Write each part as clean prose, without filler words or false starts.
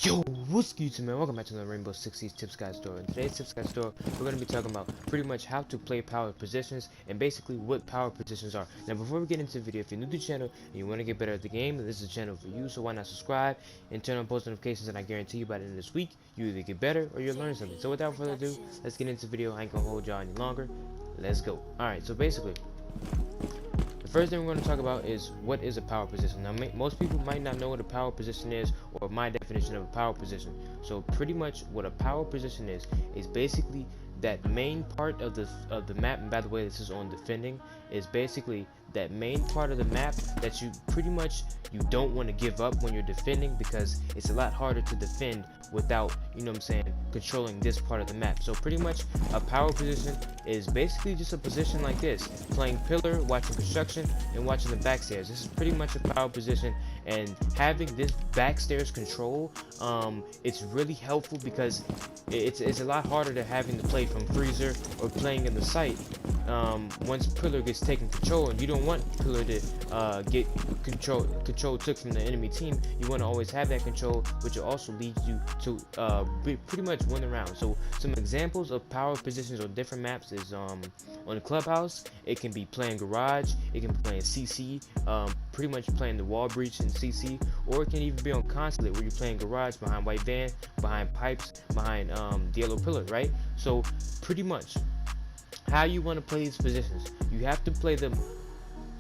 Yo, what's good, YouTube, man? Welcome back to the Rainbow Six Siege Tips Guide Store. In today's Tips Guide Store, we're going to be talking about pretty much how to play power positions and basically what power positions are. Now, before we get into the video, if you're new to the channel and you want to get better at the game, this is a channel for you, so why not subscribe and turn on post notifications, and I guarantee you by the end of this week, you either get better or you'll learn something. So without further ado, let's get into the video. I ain't going to hold y'all any longer. Let's go. Alright, so basically, the first thing we're going to talk about is what is a power position. Now, most people might not know what a power position is or my definition of a power position. So pretty much what a power position is basically that main part of the map. And by the way, this is on defending, is basically that main part of the map that you don't want to give up when you're defending, because it's a lot harder to defend without, you know what I'm saying, controlling this part of the map. So pretty much a power position is basically just a position like this, playing pillar, watching construction, and watching the backstairs. This is pretty much a power position, and having this backstairs control, it's really helpful because it's a lot harder to having to play from freezer or playing in the site. Once pillar gets taken control, and you don't want pillar to get control took from the enemy team, you want to always have that control, which will also lead you to pretty much win the round. So some examples of power positions on different maps is on the clubhouse, it can be playing garage, it can be playing CC, pretty much playing the wall breach in CC, or it can even be on consulate where you're playing garage behind white van, behind pipes, behind the yellow pillar, right? So pretty much how you want to play these positions, you have to play them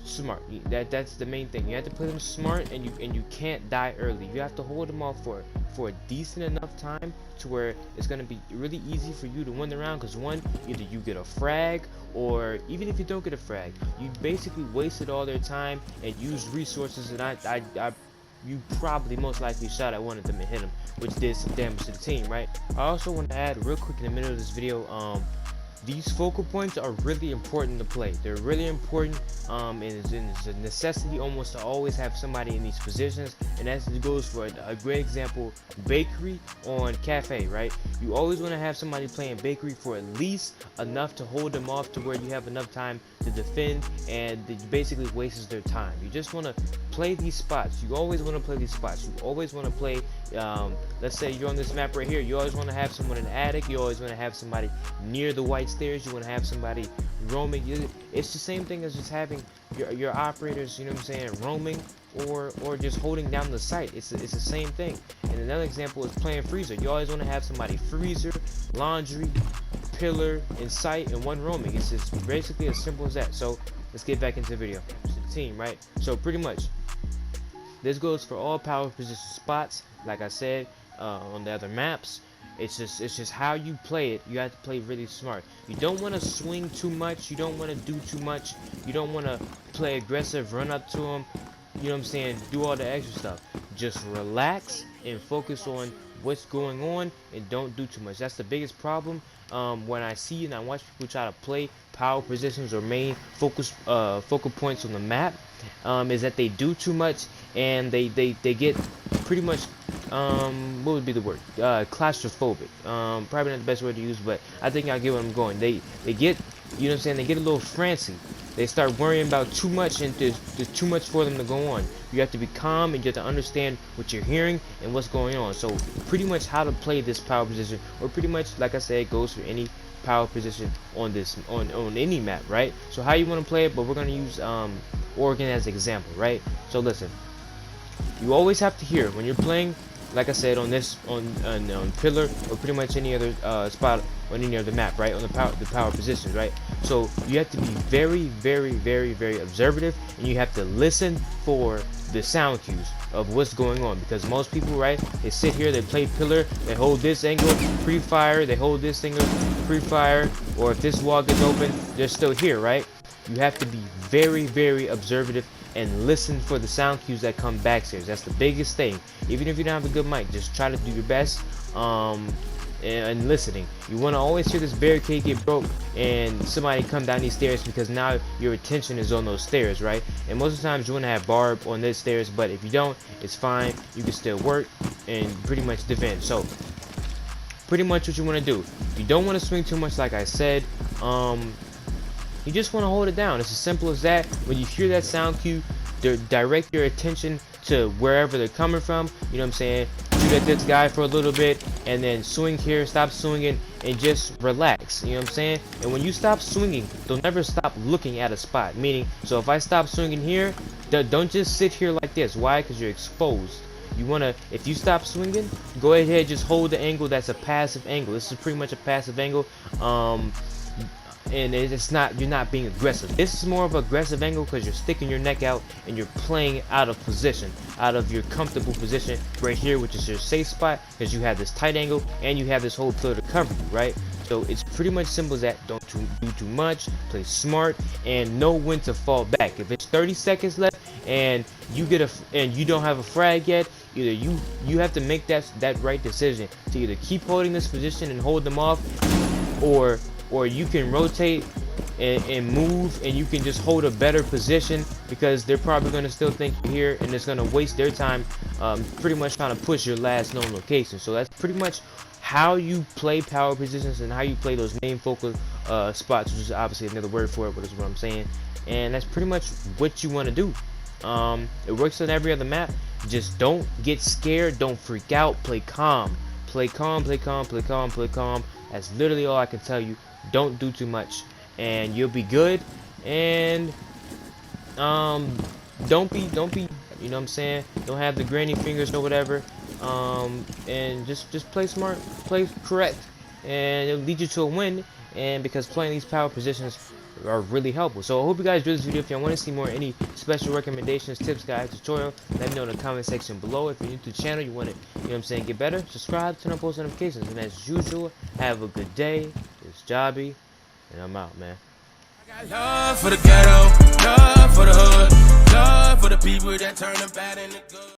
smart. That's the main thing. You have to play them smart, and you can't die early. You have to hold them off for a decent enough time to where it's going to be really easy for you to win the round, because one, either you get a frag, or even if you don't get a frag, you basically wasted all their time and used resources, and you probably most likely shot at one of them and hit them, which did some damage to the team, right? I also want to add real quick in the middle of this video, these focal points are really important to play. They're really important, and it's a necessity almost to always have somebody in these positions. And that goes for a great example, bakery on cafe, right? You always want to have somebody playing bakery for at least enough to hold them off to where you have enough time to defend, and it basically wastes their time. You just want to play these spots. You always want to play these spots. You always want to play, let's say you're on this map right here, you always want to have someone in the attic, you always want to have somebody near the white stairs, you want to have somebody roaming. It's the same thing as just having your operators, you know what I'm saying, roaming or just holding down the site. It's the same thing. And another example is playing freezer. You always want to have somebody freezer, laundry, pillar, and site, and one roaming. It's just basically as simple as that. So let's get back into the video. It's the team, right? So pretty much this goes for all power position spots, like I said, on the other maps. It's just how you play it. You have to play really smart. You don't want to swing too much. You don't want to do too much. You don't want to play aggressive, run up to them, you know what I'm saying, do all the extra stuff. Just relax and focus on what's going on, and don't do too much. That's the biggest problem when I see and I watch people try to play power positions or main focal points on the map, is that they do too much, and they get pretty much what would be the word, claustrophobic. Probably not the best word to use, but I think I get what I'm going. They get, you know what I'm saying, they get a little frantic. They start worrying about too much, and there's too much for them to go on. You have to be calm, and you have to understand what you're hearing and what's going on. So pretty much how to play this power position, or pretty much, like I said, goes for any power position on any map, right? So how you want to play it, but we're going to use Oregon as an example, right? So listen, you always have to hear when you're playing, like I said, on pillar, or pretty much any other spot on any other map, right? On the power positions, right? So you have to be very, very, very, very observative, and you have to listen for the sound cues of what's going on, because most people, right, they sit here, they play pillar, they hold this angle pre-fire, they hold this angle pre-fire, or if this wall gets open, they're still here, right? You have to be very, very observative and listen for the sound cues that come backstairs. That's the biggest thing. Even if you don't have a good mic, just try to do your best and listening. You want to always hear this barricade get broke and somebody come down these stairs, because now your attention is on those stairs, right? And most of the times you want to have barb on these stairs, but if you don't, it's fine. You can still work and pretty much defend. So pretty much what you want to do, you don't want to swing too much, like I said. You just want to hold it down. It's as simple as that. When you hear that sound cue, direct your attention to wherever they're coming from. You know what I'm saying? shoot at this guy for a little bit, and then swing here, stop swinging, and just relax. You know what I'm saying? And when you stop swinging, don't ever stop looking at a spot. Meaning, so if I stop swinging here, don't just sit here like this. Why? Because you're exposed. You wanna, if you stop swinging, go ahead, just hold the angle. That's a passive angle. This is pretty much a passive angle. And it's not, you're not being aggressive. This is more of an aggressive angle because you're sticking your neck out and you're playing out of position, out of your comfortable position right here, which is your safe spot, because you have this tight angle and you have this whole pillar to cover you, right? So it's pretty much simple as that. Don't do too much, play smart, and know when to fall back. If it's 30 seconds left and you get you don't have a frag yet, either you have to make that right decision to either keep holding this position and hold them off, or you can rotate and move, and you can just hold a better position, because they're probably going to still think you're here, and it's going to waste their time pretty much trying to push your last known location. So that's pretty much how you play power positions and how you play those main focal spots, which is obviously another word for it, but is what I'm saying. And that's pretty much what you want to do. It works on every other map. Just don't get scared, don't freak out, play calm. Play calm, play calm, play calm, play calm. That's literally all I can tell you. Don't do too much, and you'll be good. And don't be, you know what I'm saying, don't have the granny fingers or whatever. And just play smart, play correct, and it'll lead you to a win. And because playing these power positions are really helpful. So I hope you guys enjoyed this video. If you want to see more, any special recommendations, tips, guides, tutorial, let me know in the comment section below. If you're new to the channel, you want to, you know what I'm saying, get better, subscribe, turn on post notifications. And as usual, have a good day. It's Jobby, and I'm out, man. I got love for the ghetto, love for the hood, love for the people that turn the bad into good.